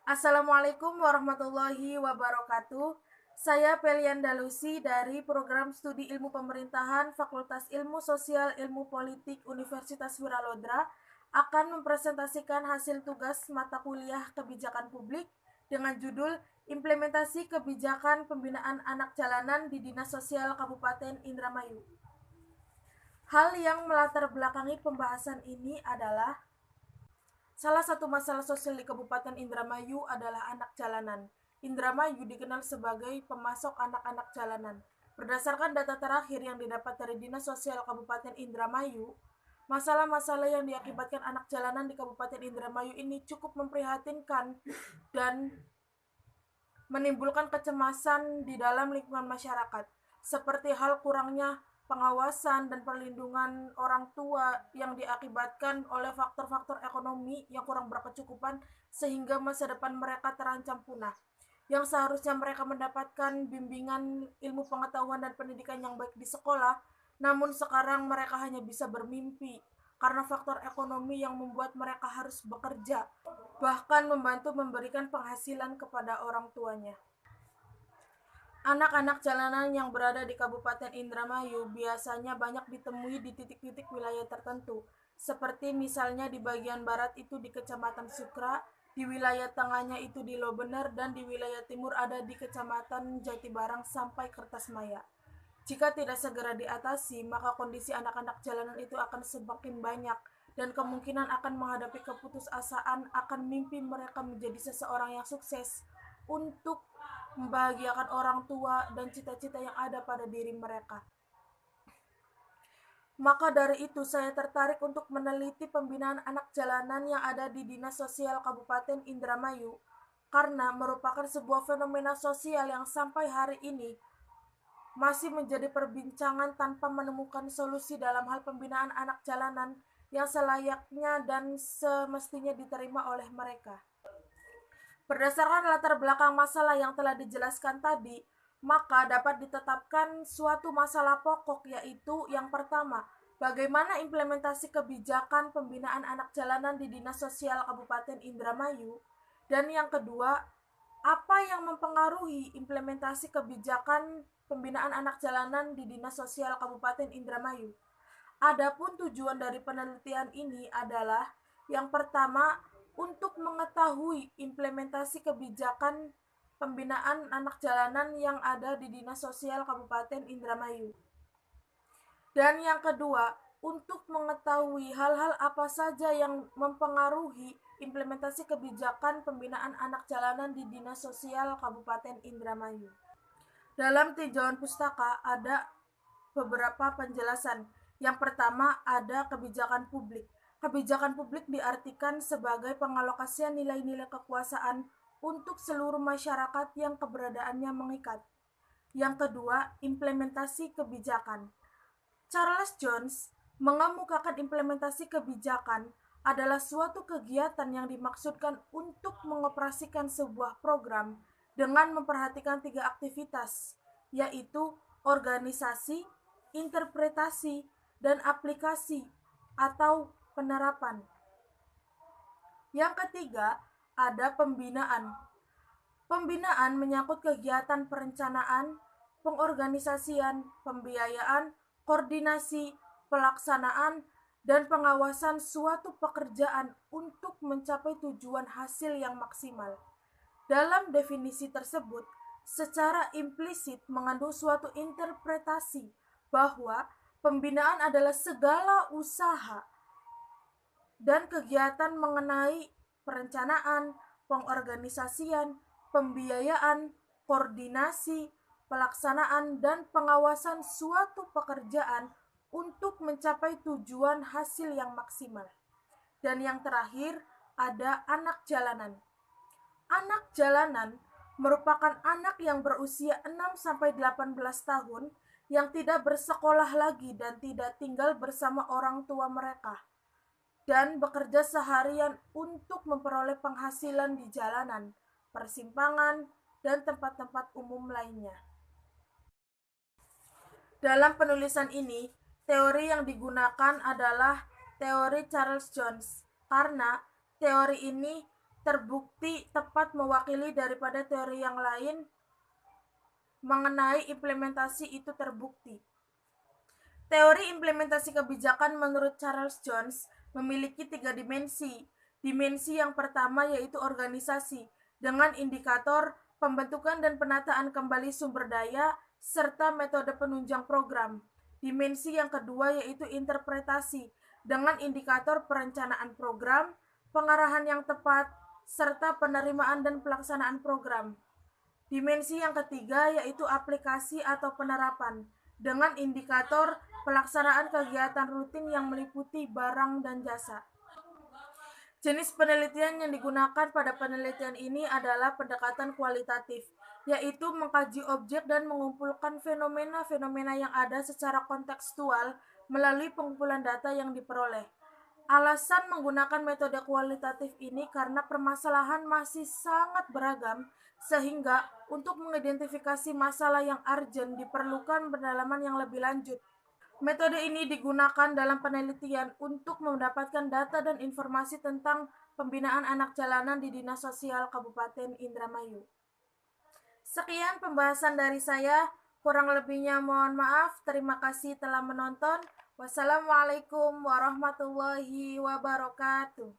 Assalamualaikum warahmatullahi wabarakatuh. Saya Pelianda Lucy dari Program Studi Ilmu Pemerintahan Fakultas Ilmu Sosial Ilmu Politik Universitas Wiralodra akan mempresentasikan hasil tugas mata kuliah Kebijakan Publik dengan judul Implementasi Kebijakan Pembinaan Anak Jalanan di Dinas Sosial Kabupaten Indramayu. Hal yang melatar belakangi pembahasan ini adalah salah satu masalah sosial di Kabupaten Indramayu adalah anak jalanan. Indramayu dikenal sebagai pemasok anak-anak jalanan. Berdasarkan data terakhir yang didapat dari Dinas Sosial Kabupaten Indramayu, masalah-masalah yang diakibatkan anak jalanan di Kabupaten Indramayu ini cukup memprihatinkan dan menimbulkan kecemasan di dalam lingkungan masyarakat, seperti hal kurangnya pengawasan dan perlindungan orang tua yang diakibatkan oleh faktor-faktor ekonomi yang kurang berkecukupan sehingga masa depan mereka terancam punah. Yang seharusnya mereka mendapatkan bimbingan ilmu pengetahuan dan pendidikan yang baik di sekolah, namun sekarang mereka hanya bisa bermimpi karena faktor ekonomi yang membuat mereka harus bekerja, bahkan membantu memberikan penghasilan kepada orang tuanya. Anak-anak jalanan yang berada di Kabupaten Indramayu biasanya banyak ditemui di titik-titik wilayah tertentu, seperti misalnya di bagian barat itu di Kecamatan Sukra, di wilayah tengahnya itu di Lobener, dan di wilayah timur ada di Kecamatan Jatibarang sampai Kertasmaya. Jika tidak segera diatasi, maka kondisi anak-anak jalanan itu akan semakin banyak dan kemungkinan akan menghadapi keputusasaan akan mimpi mereka menjadi seseorang yang sukses untuk membahagiakan orang tua dan cita-cita yang ada pada diri mereka. Maka dari itu saya tertarik untuk meneliti pembinaan anak jalanan yang ada di Dinas Sosial Kabupaten Indramayu karena merupakan sebuah fenomena sosial yang sampai hari ini masih menjadi perbincangan tanpa menemukan solusi dalam hal pembinaan anak jalanan yang selayaknya dan semestinya diterima oleh mereka. Berdasarkan latar belakang masalah yang telah dijelaskan tadi, maka dapat ditetapkan suatu masalah pokok, yaitu yang pertama, bagaimana implementasi kebijakan pembinaan anak jalanan di Dinas Sosial Kabupaten Indramayu, dan yang kedua, apa yang mempengaruhi implementasi kebijakan pembinaan anak jalanan di Dinas Sosial Kabupaten Indramayu. Adapun tujuan dari penelitian ini adalah yang pertama, untuk mengetahui implementasi kebijakan pembinaan anak jalanan yang ada di Dinas Sosial Kabupaten Indramayu. Dan yang kedua, untuk mengetahui hal-hal apa saja yang mempengaruhi implementasi kebijakan pembinaan anak jalanan di Dinas Sosial Kabupaten Indramayu. Dalam tinjauan pustaka ada beberapa penjelasan. Yang pertama ada kebijakan publik. Kebijakan publik diartikan sebagai pengalokasian nilai-nilai kekuasaan untuk seluruh masyarakat yang keberadaannya mengikat. Yang kedua, implementasi kebijakan. Charles Jones mengemukakan implementasi kebijakan adalah suatu kegiatan yang dimaksudkan untuk mengoperasikan sebuah program dengan memperhatikan 3 aktivitas, yaitu organisasi, interpretasi, dan aplikasi atau penerapan. Yang ketiga, ada pembinaan. Pembinaan menyangkut kegiatan perencanaan, pengorganisasian, pembiayaan, koordinasi, pelaksanaan, dan pengawasan suatu pekerjaan untuk mencapai tujuan hasil yang maksimal. Dalam definisi tersebut, secara implisit mengandung suatu interpretasi bahwa pembinaan adalah segala usaha dan kegiatan mengenai perencanaan, pengorganisasian, pembiayaan, koordinasi, pelaksanaan, dan pengawasan suatu pekerjaan untuk mencapai tujuan hasil yang maksimal. Dan yang terakhir ada anak jalanan. Anak jalanan merupakan anak yang berusia 6-18 tahun yang tidak bersekolah lagi dan tidak tinggal bersama orang tua mereka, dan bekerja seharian untuk memperoleh penghasilan di jalanan, persimpangan, dan tempat-tempat umum lainnya. Dalam penulisan ini, teori yang digunakan adalah teori Charles Jones, karena teori ini terbukti tepat mewakili daripada teori yang lain mengenai implementasi itu terbukti. Teori implementasi kebijakan menurut Charles Jones memiliki 3 dimensi. Dimensi yang pertama yaitu organisasi, dengan indikator pembentukan dan penataan kembali sumber daya, serta metode penunjang program. Dimensi yang kedua yaitu interpretasi, dengan indikator perencanaan program, pengarahan yang tepat, serta penerimaan dan pelaksanaan program. Dimensi yang ketiga yaitu aplikasi atau penerapan, dengan indikator pelaksanaan kegiatan rutin yang meliputi barang dan jasa. Jenis penelitian yang digunakan pada penelitian ini adalah pendekatan kualitatif, yaitu mengkaji objek dan mengumpulkan fenomena-fenomena yang ada secara kontekstual melalui pengumpulan data yang diperoleh. Alasan menggunakan metode kualitatif ini karena permasalahan masih sangat beragam, sehingga untuk mengidentifikasi masalah yang urgent diperlukan pendalaman yang lebih lanjut. Metode ini digunakan dalam penelitian untuk mendapatkan data dan informasi tentang pembinaan anak jalanan di Dinas Sosial Kabupaten Indramayu. Sekian pembahasan dari saya, kurang lebihnya mohon maaf. Terima kasih telah menonton. Wassalamualaikum warahmatullahi wabarakatuh.